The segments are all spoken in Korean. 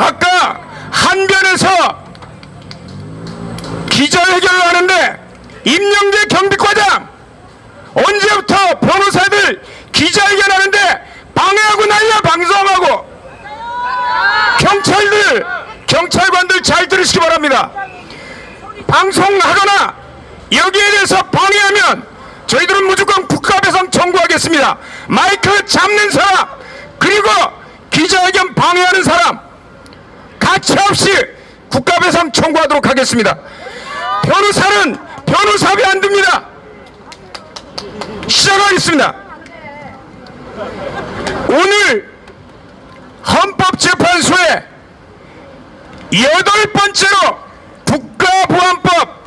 아까 한변에서 기자회견을 하는데 임영재 경비과장 언제부터 변호사들 기자회견하는데 방해하고 난리야. 방송하고. 경찰관들 잘 들으시기 바랍니다. 방송하거나 여기에 대해서 방해하면 저희들은 무조건 국가배상 청구하겠습니다. 마이크 잡는 사람 그리고 기자회견 방해하는 사람 가차없이 국가배상 청구하도록 하겠습니다. 변호사는 변호사비 안 듭니다. 시작하겠습니다. 오늘 헌법재판소에 8번째로 국가보안법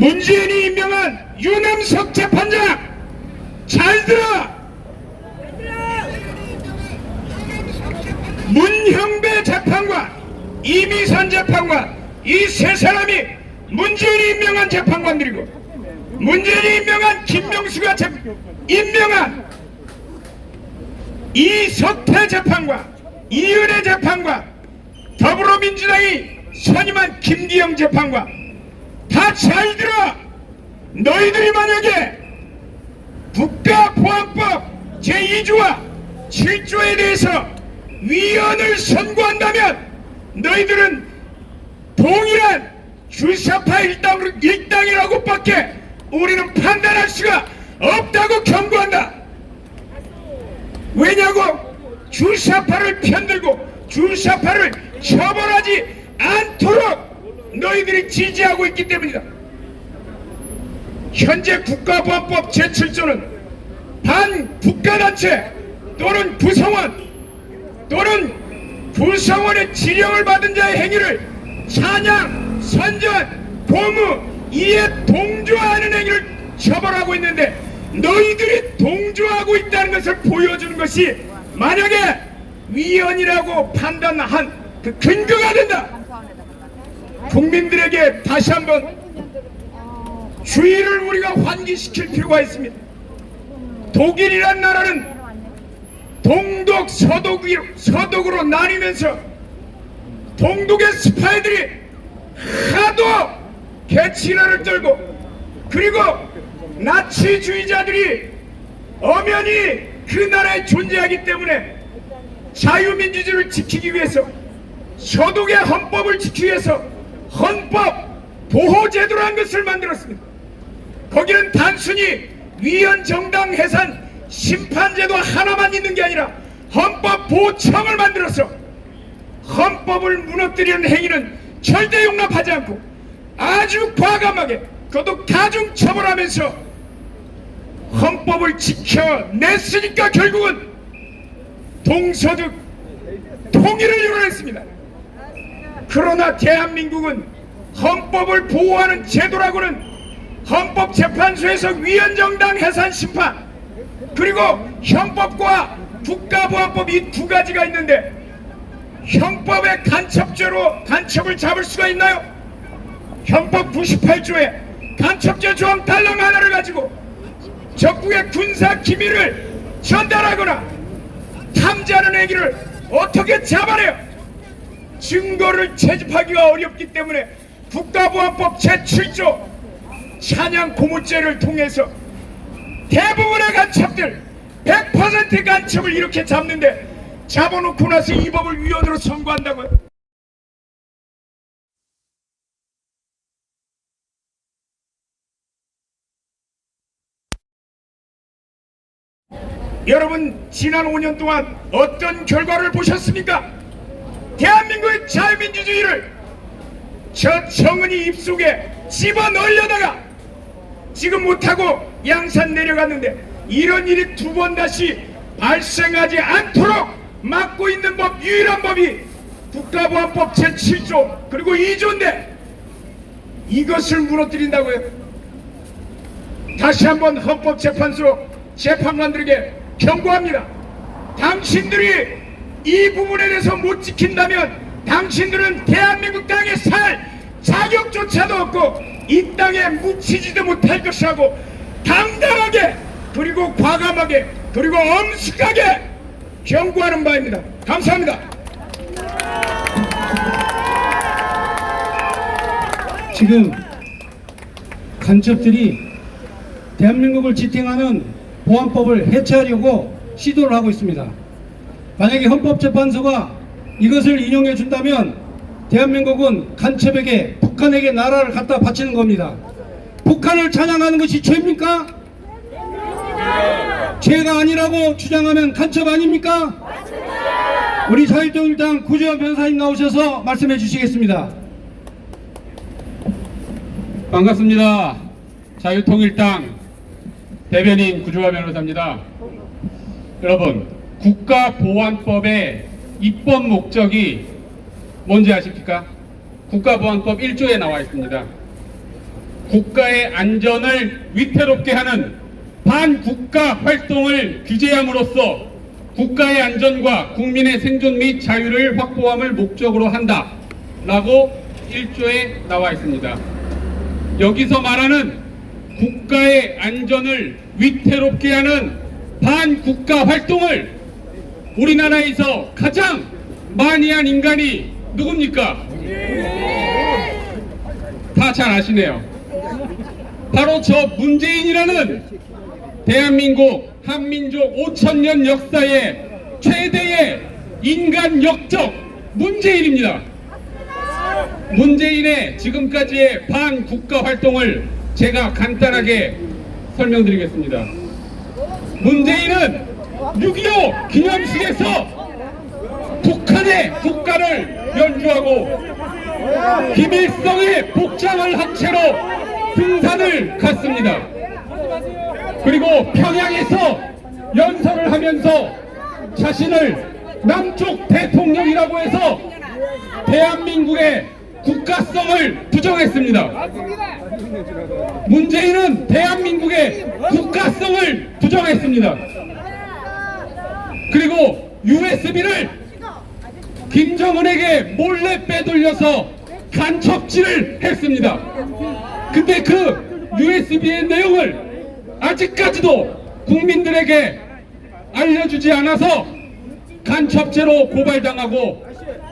문재인이 임명한 유남석 재판장 잘 들어. 문형배 재판관, 이미선 재판관 이 세 사람이 문재인이 임명한 재판관들이고 문재인이 임명한 김명수가 임명한 이석태 재판관, 이은혜 재판관, 더불어민주당이 선임한 김기영 재판관 다 잘 들어. 너희들이 만약에 국가보안법 제2조와 7조에 대해서 위헌을 선고한다면 너희들은 동일한 주사파 일당이라고 밖에 우리는 판단할 수가 없다고 경고한다. 왜냐고? 주사파를 편들고 주사파를 처벌하지 않도록 너희들이 지지하고 있기 때문이다. 현재 국가보안법 제7조는 반국가단체 또는 구성원 또는 구성원의 지령을 받은 자의 행위를 찬양, 선전, 고무, 이에 동조하는 행위를 처벌하고 있는데 너희들이 동조하고 있다는 것을 보여주는 것이 만약에 위헌이라고 판단한 그 근거가 된다. 국민들에게 다시 한번 주의를 우리가 환기시킬 필요가 있습니다. 독일이란 나라는 동독, 서독으로 나뉘면서 동독의 스파이들이 하도 개치나를 떨고 그리고 나치주의자들이 엄연히 그 나라에 존재하기 때문에 자유민주주의를 지키기 위해서 서독의 헌법을 지키기 위해서 헌법 보호제도라는 것을 만들었습니다. 거기는 단순히 위헌 정당 해산 심판제도 하나만 있는 게 아니라 헌법 보호청을 만들어서 헌법을 무너뜨리는 행위는 절대 용납하지 않고 아주 과감하게 그것도 가중처벌하면서 헌법을 지켜냈으니까 결국은 동서득 통일을 이뤄냈습니다. 그러나 대한민국은 헌법을 보호하는 제도라고는 헌법재판소에서 위헌정당 해산 심판 그리고 형법과 국가보안법 이 두 가지가 있는데 형법의 간첩죄로 간첩을 잡을 수가 있나요? 형법 98조에 간첩죄 조항 달랑 하나를 가지고 적국의 군사 기밀을 전달하거나 탐지하는 행위를 어떻게 잡아내요? 증거를 채집하기가 어렵기 때문에 국가보안법 제7조 찬양 고무죄를 통해서 대부분의 간첩들 100% 간첩을 이렇게 잡는데 잡아놓고 나서 이 법을 위헌으로 선고한다고요? 여러분 지난 5년 동안 어떤 결과를 보셨습니까? 대한민국의 자유민주주의를 저 정은이 입속에 집어넣으려다가 지금 못하고 양산 내려갔는데 이런 일이 두 번 다시 발생하지 않도록 막고 있는 법, 유일한 법이 국가보안법 제7조 그리고 2조인데 이것을 무너뜨린다고요? 다시 한번 헌법재판소 재판관들에게 경고합니다. 당신들이 이 부분에 대해서 못 지킨다면 당신들은 대한민국 땅에 살 자격조차도 없고 이 땅에 묻히지도 못할 것이라고 당당하게 그리고 과감하게 그리고 엄숙하게 경고하는 바입니다. 감사합니다. 지금 간첩들이 대한민국을 지탱하는 보안법을 해체하려고 시도를 하고 있습니다. 만약에 헌법재판소가 이것을 인용해 준다면 대한민국은 간첩에게 북한에게 나라를 갖다 바치는 겁니다. 북한을 찬양하는 것이 죄입니까? 죄가 아니라고 주장하면 간첩 아닙니까? 우리 자유통일당 구주환 변호사님 나오셔서 말씀해 주시겠습니다. 반갑습니다. 자유통일당 대변인 구주환 변호사입니다. 여러분, 국가보안법의 입법 목적이 뭔지 아십니까? 국가보안법 1조에 나와 있습니다. 국가의 안전을 위태롭게 하는 반국가 활동을 규제함으로써 국가의 안전과 국민의 생존 및 자유를 확보함을 목적으로 한다 라고 1조에 나와 있습니다. 여기서 말하는 국가의 안전을 위태롭게 하는 반국가 활동을 우리나라에서 가장 많이 한 인간이 누굽니까? 다 잘 아시네요. 바로 저 문재인이라는 대한민국 한민족 5,000년 역사의 최대의 인간 역적 문재인입니다. 문재인의 지금까지의 반국가 활동을 제가 간단하게 설명드리겠습니다. 문재인은 6.25 기념식에서 북한의 국가를 연주하고 김일성의 복장을 한 채로 등산을 갔습니다. 그리고 평양에서 연설을 하면서 자신을 남쪽 대통령이라고 해서 대한민국의 국가성을 부정했습니다. 문재인은 대한민국의 국가성을 부정했습니다. 그리고 USB를 김정은에게 몰래 빼돌려서 간첩질을 했습니다. 근데 그 USB의 내용을 아직까지도 국민들에게 알려주지 않아서 간첩죄로 고발당하고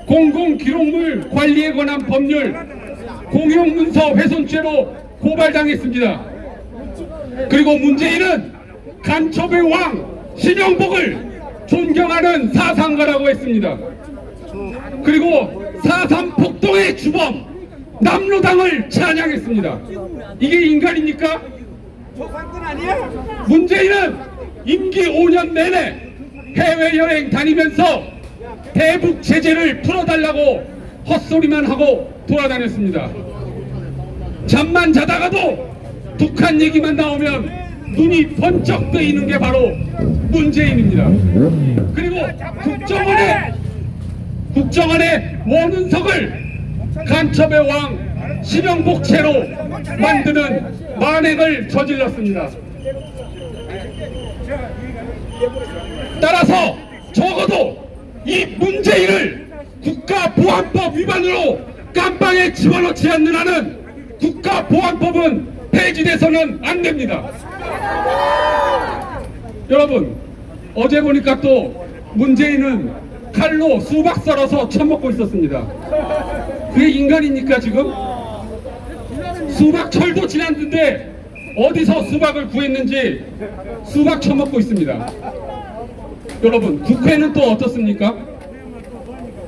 공공기록물 관리에 관한 법률 공용문서 훼손죄로 고발당했습니다. 그리고 문재인은 간첩의 왕 신영복을 존경하는 사상가라고 했습니다. 그리고 4.3 폭동의 주범 남로당을 찬양했습니다. 이게 인간입니까? 문재인은 임기 5년 내내 해외여행 다니면서 대북 제재를 풀어달라고 헛소리만 하고 돌아다녔습니다. 잠만 자다가도 북한 얘기만 나오면 눈이 번쩍 뜨이는 게 바로 문재인입니다. 그리고 국정원의 원운석을 간첩의 왕 신영복채로 만드는 만행을 저질렀습니다. 따라서 적어도 이 문재인을 국가보안법 위반으로 깜빵에 집어넣지 않는 한은 국가보안법은 폐지돼서는 안 됩니다. 여러분, 어제 보니까 또 문재인은 칼로 수박 썰어서 처먹고 있었습니다. 그게 인간입니까 지금? 수박철도 지났는데 어디서 수박을 구했는지 수박 처먹고 있습니다. 여러분, 국회는 또 어떻습니까?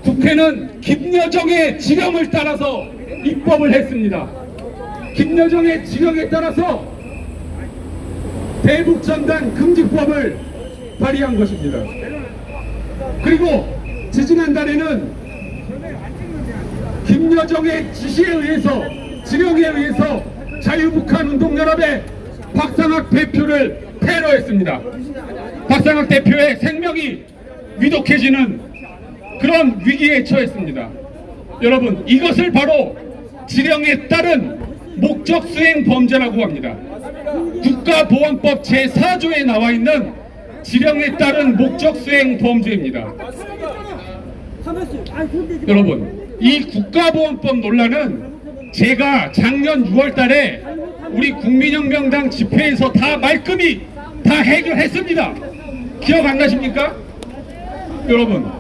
국회는 김여정의 지령을 따라서 입법을 했습니다. 김여정의 지령에 따라서 대북전단 금지법을 발의한 것입니다. 그리고 지지난달에는 김여정의 지시에 의해서, 지령에 의해서 자유북한운동연합의 박상학 대표를 테러했습니다. 박상학 대표의 생명이 위독해지는 그런 위기에 처했습니다. 여러분, 이것을 바로 지령에 따른 목적수행 범죄라고 합니다. 국가보안법 제4조에 나와 있는 지령에 따른 목적수행 범죄입니다. 여러분, 이 국가보안법 논란은 제가 작년 6월 달에 우리 국민혁명당 집회에서 다 말끔히 다 해결했습니다. 기억 안 나십니까? 여러분,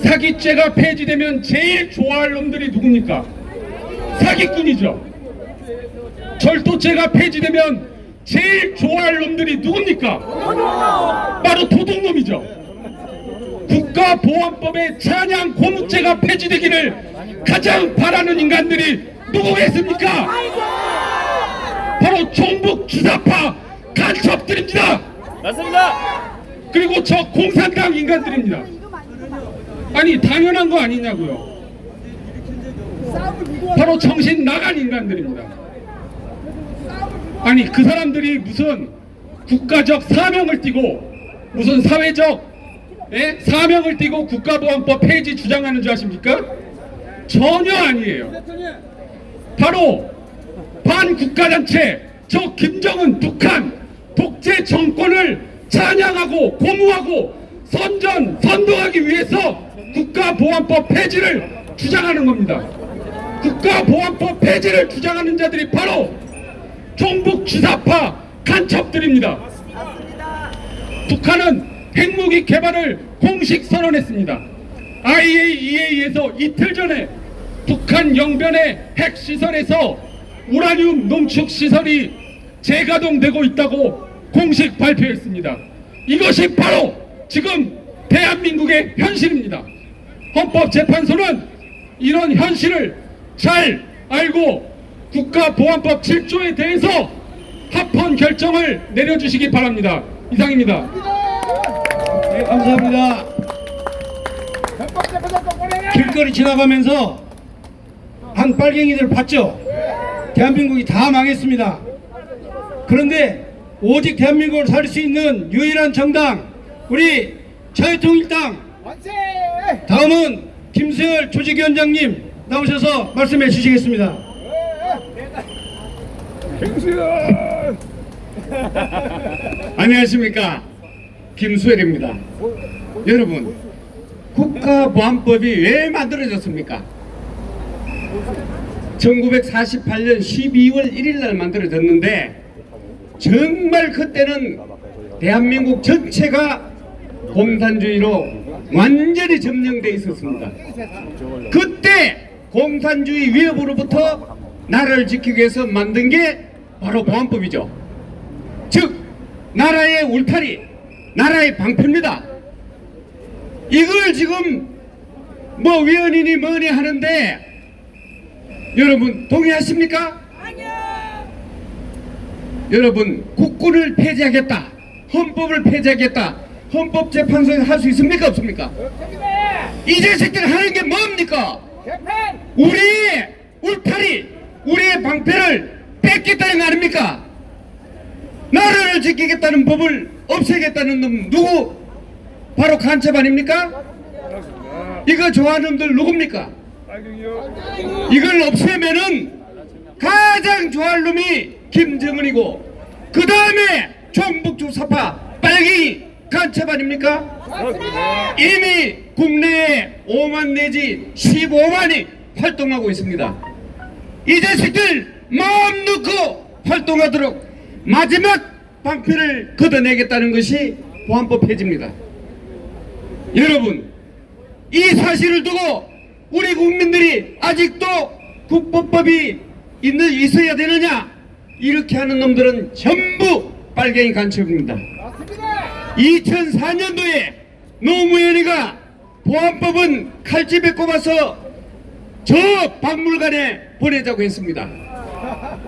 사기죄가 폐지되면 제일 좋아할 놈들이 누굽니까? 사기꾼이죠. 절도죄가 폐지되면 제일 좋아할 놈들이 누굽니까? 바로 도둑놈이죠. 국가보안법의 찬양 고무죄가 폐지되기를 가장 바라는 인간들이 누구겠습니까? 바로 종북 주사파 간첩들입니다. 맞습니다. 그리고 저 공산당 인간들입니다. 아니, 당연한 거 아니냐고요. 바로 정신 나간 인간들입니다. 아니, 그 사람들이 무슨 국가적 사명을 띠고 무슨 사회적 사명을 띠고 국가보안법 폐지 주장하는 줄 아십니까? 전혀 아니에요. 바로 반국가단체 저 김정은 북한 독재 정권을 찬양하고 고무하고 선동하기 위해서 국가보안법 폐지를 주장하는 겁니다. 국가보안법 폐지를 주장하는 자들이 바로 종북 주사파 간첩들입니다. 북한은 핵무기 개발을 공식 선언했습니다. IAEA에서 이틀 전에 북한 영변의 핵시설에서 우라늄 농축 시설이 재가동되고 있다고 공식 발표했습니다. 이것이 바로 지금 대한민국의 현실입니다. 헌법재판소는 이런 현실을 잘 알고 국가보안법 7조에 대해서 합헌 결정을 내려주시기 바랍니다. 이상입니다. 네, 감사합니다. 길거리 지나가면서 한 빨갱이들 봤죠? 대한민국이 다 망했습니다. 그런데 오직 대한민국을 살릴 수 있는 유일한 정당, 우리 자유통일당. 다음은 김수열 조직위원장님 나오셔서 말씀해 주시겠습니다. 안녕하십니까, 김수열입니다. 여러분, 국가보안법이 왜 만들어졌습니까? 1948년 12월 1일 날 만들어졌는데 정말 그때는 대한민국 전체가 공산주의로 완전히 점령돼 있었습니다. 그때 공산주의 위협으로부터 나라를 지키기 위해서 만든 게 바로 보안법이죠. 즉 나라의 울타리, 나라의 방패입니다. 이걸 지금 뭐 위헌이니 뭐니 하는데 여러분 동의하십니까? 아니요. 여러분, 국군을 폐지하겠다, 헌법을 폐지하겠다, 헌법재판소에서 할 수 있습니까? 없습니까? 이 자식들 하는 게 뭡니까? 우리의 울타리, 우리의 방패를 뺏겠다는 거 아닙니까? 나라를 지키겠다는 법을 없애겠다는 놈 누구? 바로 간첩 아닙니까? 이거 좋아하는 놈들 누굽니까? 이걸 없애면은 가장 좋아할 놈이 김정은이고 그 다음에 종북주사파 빨갱이 간첩 아닙니까? 이미 국내에 5만 내지 15만이 활동하고 있습니다. 이 자식들 마음 놓고 활동하도록 마지막 방패를 걷어내겠다는 것이 보안법 폐지입니다. 여러분, 이 사실을 두고 우리 국민들이 아직도 국보법이 있어야 되느냐 이렇게 하는 놈들은 전부 빨갱이 간첩입니다. 2004년도에 노무현이가 보안법은 칼집에 꼽아서 저 박물관에 보내자고 했습니다.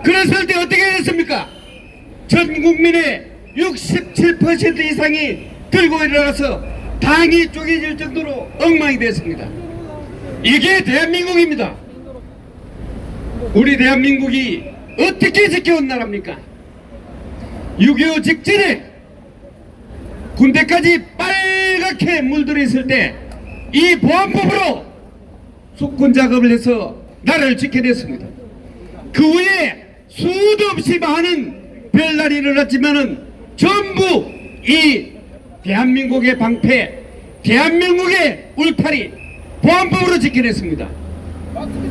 그랬을 때 어떻게 했습니까? 전 국민의 67% 이상이 들고 일어나서 당이 쪼개질 정도로 엉망이 됐습니다. 이게 대한민국입니다. 우리 대한민국이 어떻게 지켜온 나라입니까? 6.25 직전에 군대까지 빨갛게 물들어 있을 때 이 보안법으로 속군 작업을 해서 나라를 지켜냈습니다. 그 후에 수도 없이 많은 별날이 일어났지만은 전부 이 대한민국의 방패, 대한민국의 울타리 보안법으로 지켜냈습니다.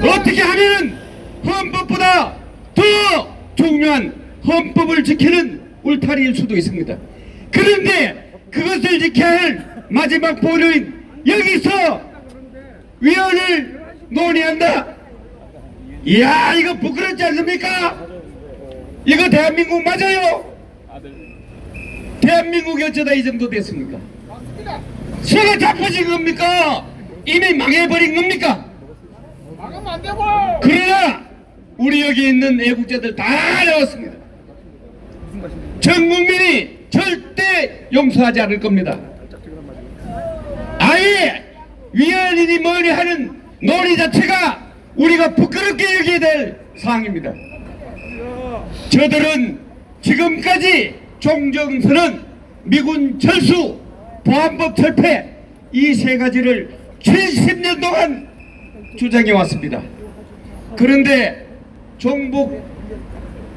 어떻게 하면은 헌법보다 더 중요한 헌법을 지키는 울타리일 수도 있습니다. 그런데 그것을 지켜야 할 마지막 보루인 여기서 위헌을 논의한다. 이야, 이거 부끄럽지 않습니까? 이거 대한민국 맞아요? 대한민국이 어쩌다 이 정도 됐습니까? 새가 잡혀진 겁니까? 이미 망해버린 겁니까? 막으면 안 되고. 그러나 우리 여기 있는 애국자들 다 나왔습니다. 전 국민이 절대 용서하지 않을 겁니다. 아예 위헌이니 뭐니 하는 논의 자체가 우리가 부끄럽게 여겨야 될 사항입니다. 저들은 지금까지 종정선언, 미군 철수, 보안법 철폐 이 세 가지를 70년 동안 주장해 왔습니다. 그런데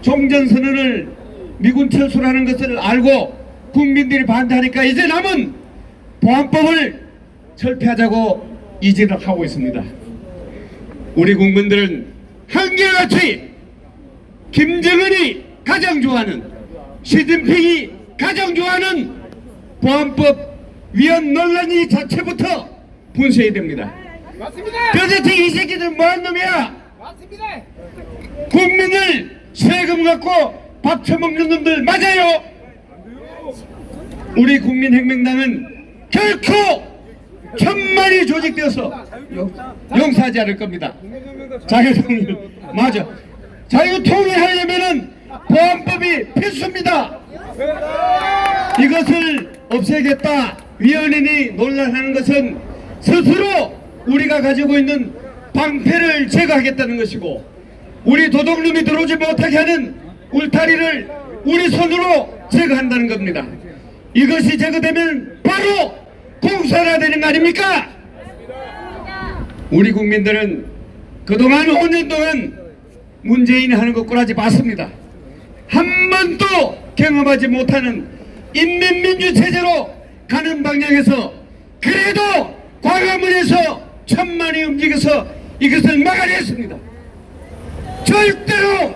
종전선언을 미군 철수라는 것을 알고 국민들이 반대하니까 이제 남은 보안법을 철폐하자고 이제는 하고 있습니다. 우리 국민들은 한결같이 김정은이 가장 좋아하는, 시진핑이 가장 좋아하는 보안법 위헌 논란이 자체부터 분쇄해야 됩니다. 맞습니다. 도대체 이 새끼들 뭐한 놈이야? 맞습니다. 국민을 세금 갖고 밥 처먹는 놈들 맞아요? 우리 국민혁명당은 결코 천만이 조직되어서 용서하지 않을 겁니다. 자유통일 맞아. 자유통일하려면은 보안법이 필수입니다. 이것을 없애겠다, 위헌이니 논란하는 것은 스스로 우리가 가지고 있는 방패를 제거하겠다는 것이고, 우리 도둑놈이 들어오지 못하게 하는 울타리를 우리 손으로 제거한다는 겁니다. 이것이 제거되면 바로 공산화 되는 거 아닙니까? 우리 국민들은 그동안 5년 동안 문재인이 하는 것 꼬라지 봤습니다. 한 번도 경험하지 못하는 인민민주 체제로 가는 방향에서 그래도 광화문에서 천만이 움직여서 이것을 막아냈습니다. 절대로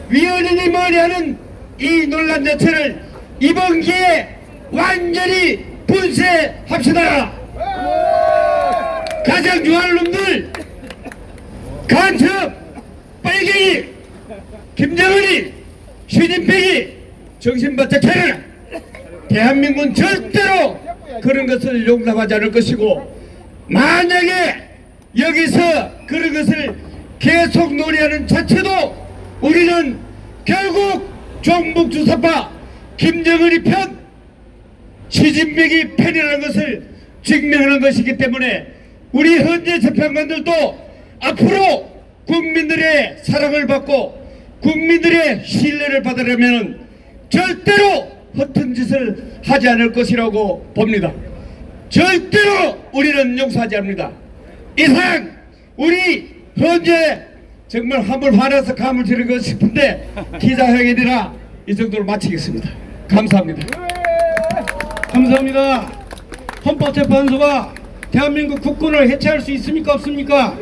위헌이니 뭐니 하는 이 논란 자체를 이번 기회에 완전히 분쇄합시다. 가장 좋아하는 놈들, 간첩, 빨갱이, 김정은이, 시진핑이 정신 바짝 차려라. 대한민국은 절대로 그런 것을 용납하지 않을 것이고, 만약에 여기서 그런 것을 계속 논의하는 자체도 우리는 결국 종북주사파 김정은이 편, 시진핑이 편이라는 것을 증명하는 것이기 때문에 우리 현재 재판관들도 앞으로 국민들의 사랑을 받고 국민들의 신뢰를 받으려면 절대로 허튼 짓을 하지 않을 것이라고 봅니다. 절대로 우리는 용서하지 않습니다. 이상 우리 현재 정말 한번 화나서 감을 지르고 싶은데 기자회견이라 이 정도로 마치겠습니다. 감사합니다. 감사합니다. 헌법재판소가 대한민국 국군을 해체할 수 있습니까 없습니까?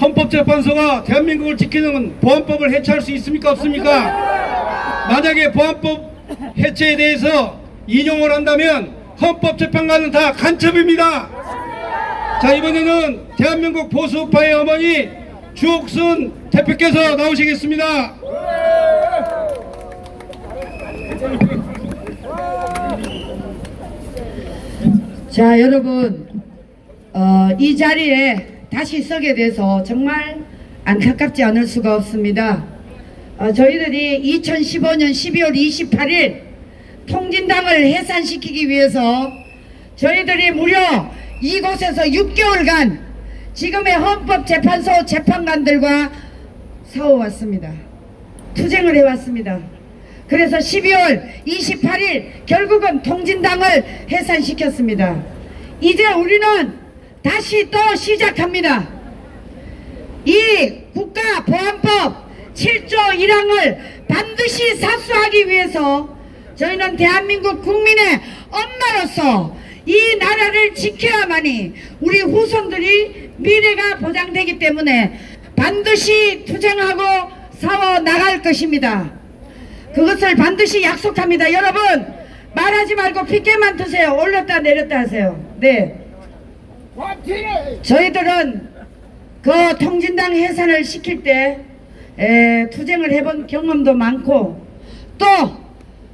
헌법재판소가 대한민국을 지키는 보안법을 해체할 수 있습니까 없습니까? 만약에 보안법 해체에 대해서 인용을 한다면 헌법재판관은 다 간첩입니다. 자, 이번에는 대한민국 보수파의 어머니 주옥순 대표께서 나오시겠습니다. 자, 여러분, 이 자리에 다시 서게 돼서 정말 안타깝지 않을 수가 없습니다. 저희들이 2015년 12월 28일 통진당을 해산시키기 위해서 저희들이 무려 이곳에서 6개월간 지금의 헌법재판소 재판관들과 싸워왔습니다. 투쟁을 해왔습니다. 그래서 12월 28일 결국은 통진당을 해산시켰습니다. 이제 우리는 다시 또 시작합니다. 이 국가보안법 7조 1항을 반드시 사수하기 위해서 저희는 대한민국 국민의 엄마로서 이 나라를 지켜야만이 우리 후손들이 미래가 보장되기 때문에 반드시 투쟁하고 싸워 나갈 것입니다. 그것을 반드시 약속합니다. 여러분, 말하지 말고 핏개만 드세요. 올렸다 내렸다 하세요. 네. 저희들은 그 통진당 해산을 시킬 때 투쟁을 해본 경험도 많고, 또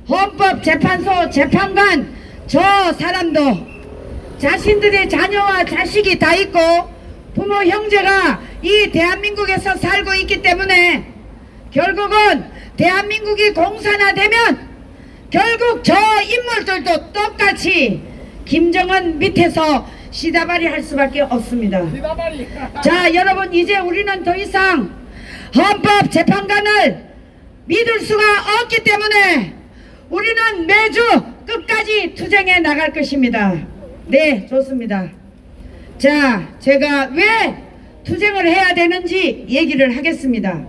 헌법재판소 재판관 저 사람도 자신들의 자녀와 자식이 다 있고 부모 형제가 이 대한민국에서 살고 있기 때문에 결국은 대한민국이 공산화되면 결국 저 인물들도 똑같이 김정은 밑에서 시다발이 할 수밖에 없습니다. 자, 여러분, 이제 우리는 더 이상 헌법재판관을 믿을 수가 없기 때문에 우리는 매주 끝까지 투쟁해 나갈 것입니다. 네, 좋습니다. 자, 제가 왜 투쟁을 해야 되는지 얘기를 하겠습니다.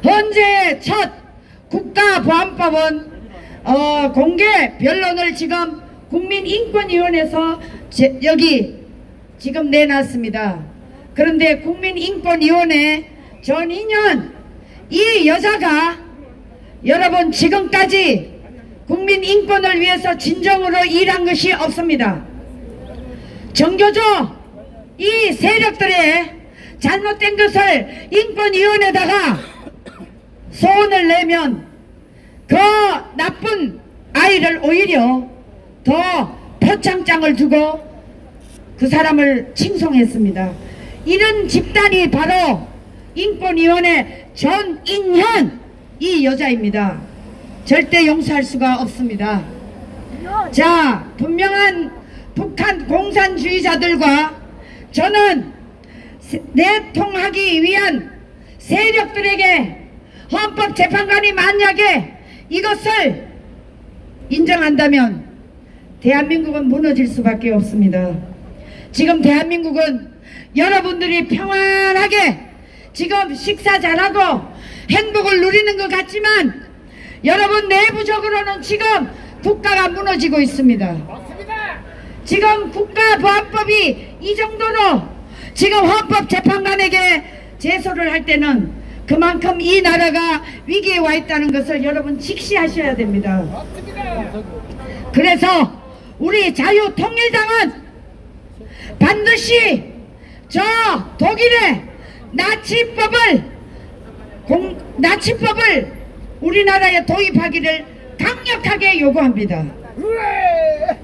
현재 첫 국가보안법은 공개 변론을 지금 국민인권위원회에서 여기 지금 내놨습니다. 그런데 국민인권위원회 전인연 이 여자가 여러분 지금까지 국민인권을 위해서 진정으로 일한 것이 없습니다. 정교조 이 세력들의 잘못된 것을 인권위원회에다가 소원을 내면 그 나쁜 아이를 오히려 더 표창장을 두고 그 사람을 칭송했습니다. 이런 집단이 바로 인권위원회 전인현 이 여자입니다. 절대 용서할 수가 없습니다. 자, 분명한 북한 공산주의자들과 저는 내통하기 위한 세력들에게 헌법재판관이 만약에 이것을 인정한다면 대한민국은 무너질 수밖에 없습니다. 지금 대한민국은 여러분들이 평안하게 지금 식사 잘하고 행복을 누리는 것 같지만 여러분 내부적으로는 지금 국가가 무너지고 있습니다. 지금 국가보안법이 이 정도로 지금 헌법재판관에게 제소를 할 때는 그만큼 이 나라가 위기에 와 있다는 것을 여러분 직시하셔야 됩니다. 그래서 우리 자유통일당은 반드시 저 독일의 나치법을 우리나라에 도입하기를 강력하게 요구합니다.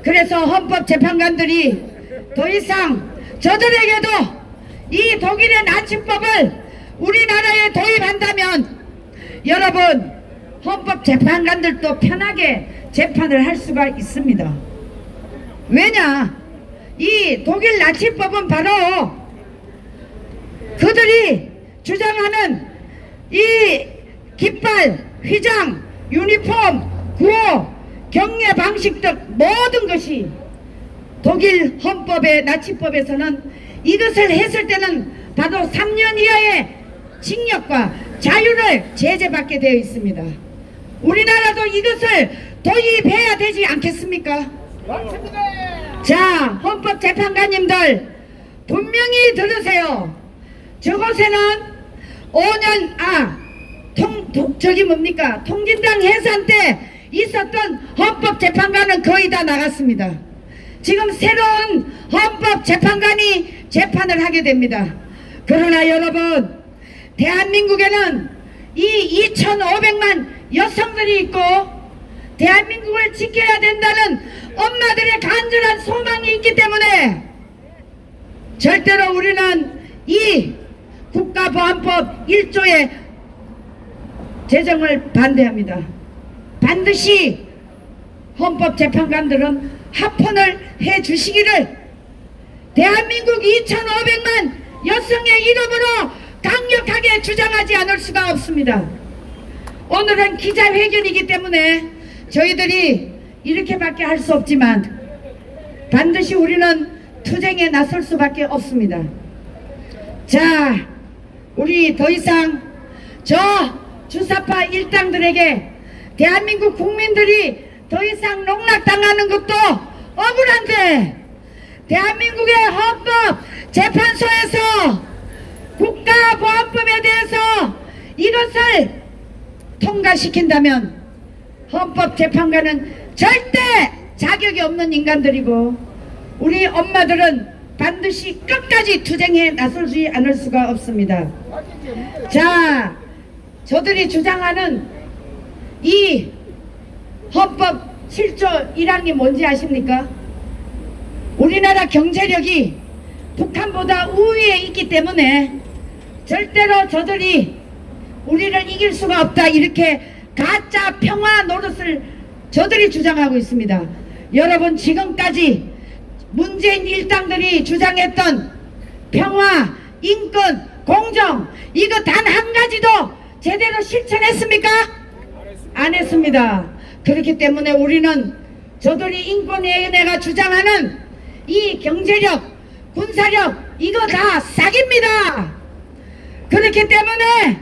그래서 헌법재판관들이 더 이상 저들에게도 이 독일의 나치법을 우리나라에 도입한다면 여러분 헌법재판관들도 편하게 재판을 할 수가 있습니다. 왜냐? 이 독일 나치법은 바로 그들이 주장하는 이 깃발, 휘장, 유니폼, 구호, 경례 방식 등 모든 것이 독일 헌법의 나치법에서는 이것을 했을 때는 바로 3년 이하의 징역과 자유를 제재받게 되어 있습니다. 우리나라도 이것을 도입해야 되지 않겠습니까? 자, 헌법재판관님들 분명히 들으세요. 저곳에는 5년 통진당 해산 때 있었던 헌법재판관은 거의 다 나갔습니다. 지금 새로운 헌법재판관이 재판을 하게 됩니다. 그러나 여러분, 대한민국에는 이 2,500만 여성들이 있고 대한민국을 지켜야 된다는 엄마들의 간절한 소망이 있기 때문에 절대로 우리는 이 국가보안법 1조의 제정을 반대합니다. 반드시 헌법재판관들은 합헌을 해주시기를 대한민국 2,500만 여성의 이름으로 강력하게 주장하지 않을 수가 없습니다. 오늘은 기자회견이기 때문에 저희들이 이렇게밖에 할 수 없지만 반드시 우리는 투쟁에 나설 수밖에 없습니다. 자, 우리 더 이상 저 주사파 일당들에게 대한민국 국민들이 더 이상 농락당하는 것도 억울한데 대한민국의 헌법재판소에서 국가보안법에 대해서 이것을 통과시킨다면 헌법재판관은 절대 자격이 없는 인간들이고 우리 엄마들은 반드시 끝까지 투쟁에 나서지 않을 수가 없습니다. 자, 저들이 주장하는 이 헌법 7조 1항이 뭔지 아십니까? 우리나라 경제력이 북한보다 우위에 있기 때문에 절대로 저들이 우리를 이길 수가 없다, 이렇게 가짜 평화 노릇을 저들이 주장하고 있습니다. 여러분, 지금까지 문재인 일당들이 주장했던 평화, 인권, 공정, 이거 단 한 가지도 제대로 실천했습니까? 안 했습니다. 그렇기 때문에 우리는 저들이 인권위원회가 주장하는 이 경제력, 군사력, 이거 다 사기입니다. 그렇기 때문에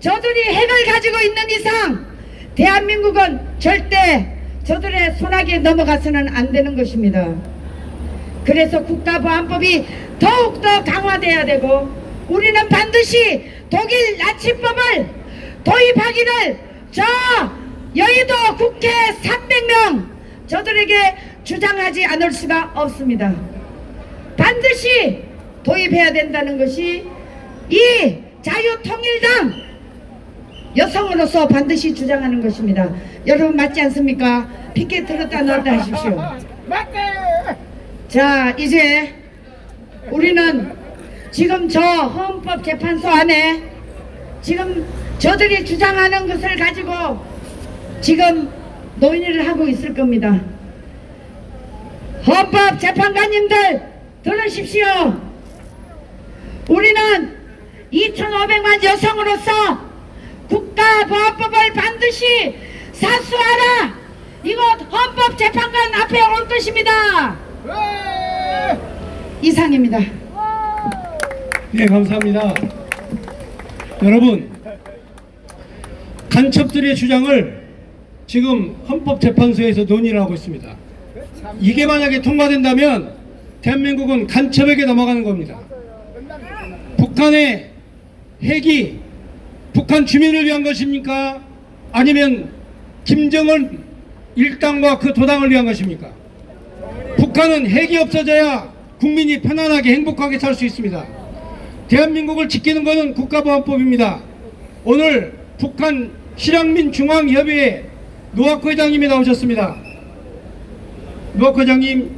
저들이 핵을 가지고 있는 이상 대한민국은 절대 저들의 손아귀에 넘어가서는 안 되는 것입니다. 그래서 국가보안법이 더욱더 강화돼야 되고 우리는 반드시 독일 나치법을 도입하기를 저 여의도 국회 300명 저들에게 주장하지 않을 수가 없습니다. 반드시 도입해야 된다는 것이 이 자유통일당 여성으로서 반드시 주장하는 것입니다. 여러분, 맞지 않습니까? 피켓 들었다 놨다 하십시오. 맞대. 자, 이제 우리는 지금 저 헌법재판소 안에 지금 저들이 주장하는 것을 가지고 지금 논의를 하고 있을 겁니다. 헌법재판관님들 들으십시오. 우리는 2,500만 여성으로서 국가보안법을 반드시 사수하라, 이거 헌법재판관 앞에 올 것입니다. 이상입니다. 네, 감사합니다. 여러분, 간첩들의 주장을 지금 헌법재판소에서 논의를 하고 있습니다. 이게 만약에 통과된다면 대한민국은 간첩에게 넘어가는 겁니다. 북한의 핵이 북한 주민을 위한 것입니까? 아니면 김정은 일당과 그 도당을 위한 것입니까? 북한은 핵이 없어져야 국민이 편안하게 행복하게 살 수 있습니다. 대한민국을 지키는 것은 국가보안법입니다. 오늘 북한 실향민 중앙협의회 노학호 회장님이 나오셨습니다. 노학호 회장님.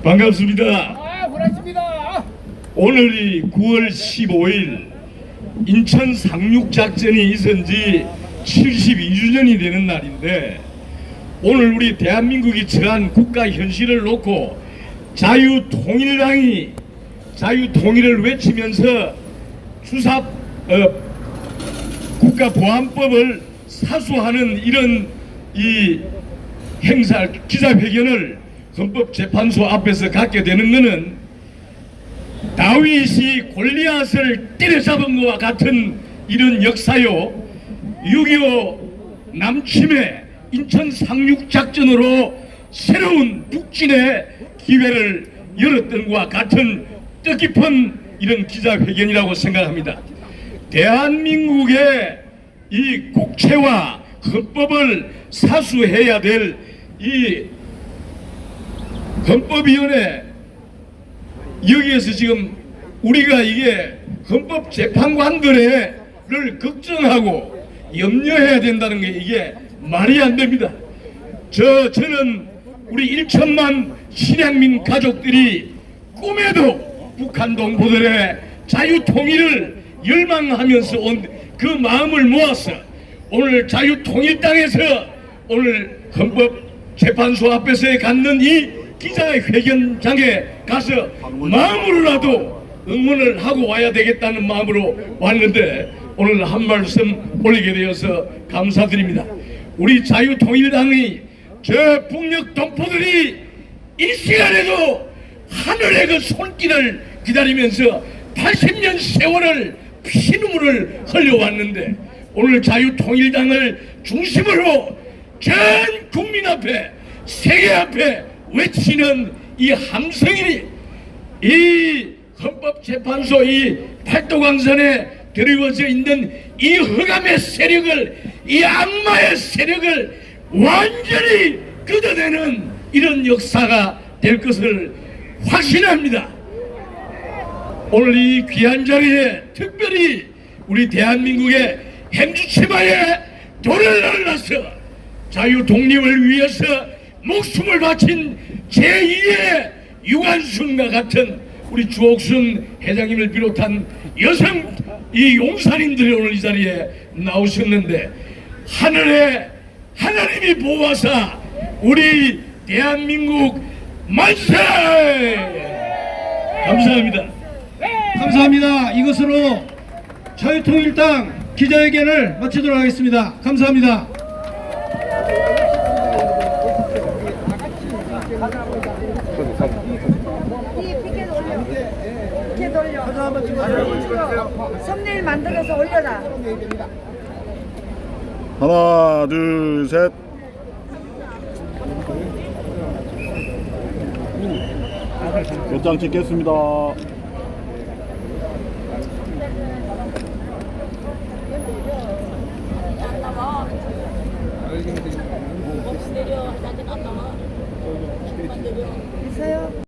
반갑습니다. 고맙습니다. 오늘이 9월 15일 인천 상륙작전이 있은 지 72주년이 되는 날인데 오늘 우리 대한민국이 처한 국가 현실을 놓고 자유통일당이 자유통일을 외치면서 국가보안법을 사수하는 이런 이 행사 기자회견을 헌법재판소 앞에서 갖게 되는 것은 다윗이 골리앗을 때려잡은 것과 같은 이런 역사요, 6.25 남침해 인천 상륙작전으로 새로운 북진의 기회를 열었던 것과 같은 뜻깊은 이런 기자회견이라고 생각합니다. 대한민국의 이 국채와 헌법을 사수해야 될 이 헌법위원회, 여기에서 지금 우리가 이게 헌법재판관들을 걱정하고 염려해야 된다는 게 이게 말이 안 됩니다. 저는 우리 1천만 신양민 가족들이 꿈에도 북한 동포들의 자유통일을 열망하면서 온 그 마음을 모아서 오늘 자유통일당에서 오늘 헌법재판소 앞에서 갖는 이 기자회견장에 가서 마음으로라도 응원을 하고 와야 되겠다는 마음으로 왔는데 오늘 한 말씀 올리게 되어서 감사드립니다. 우리 자유통일당이 저 북녘 동포들이 이 시간에도 하늘의 그 손길을 기다리면서 80년 세월을 피눈물을 흘려왔는데 오늘 자유통일당을 중심으로 전 국민 앞에 세계 앞에 외치는 이 함성이 이 헌법재판소 이 팔도강산에 드리워져 있는 이 흑암의 세력을, 이 악마의 세력을 완전히 끄덕내는 이런 역사가 될 것을 확신합니다. 오늘 이 귀한 자리에 특별히 우리 대한민국의 행주치마에 돌을 날라서 자유 독립을 위해서 목숨을 바친 제2의 유관순과 같은 우리 주옥순 회장님을 비롯한 여성 이 용사님들이 오늘 이 자리에 나오셨는데 하늘에 하나님이 보호하사 우리 대한민국 만세! 감사합니다. 감사합니다. 이것으로 자유통일당 기자회견을 마치도록 하겠습니다. 감사합니다. 이렇게 돌려. 썸네일 만들어서 올려라. 하나, 둘, 셋. 몇 장 찍겠습니다.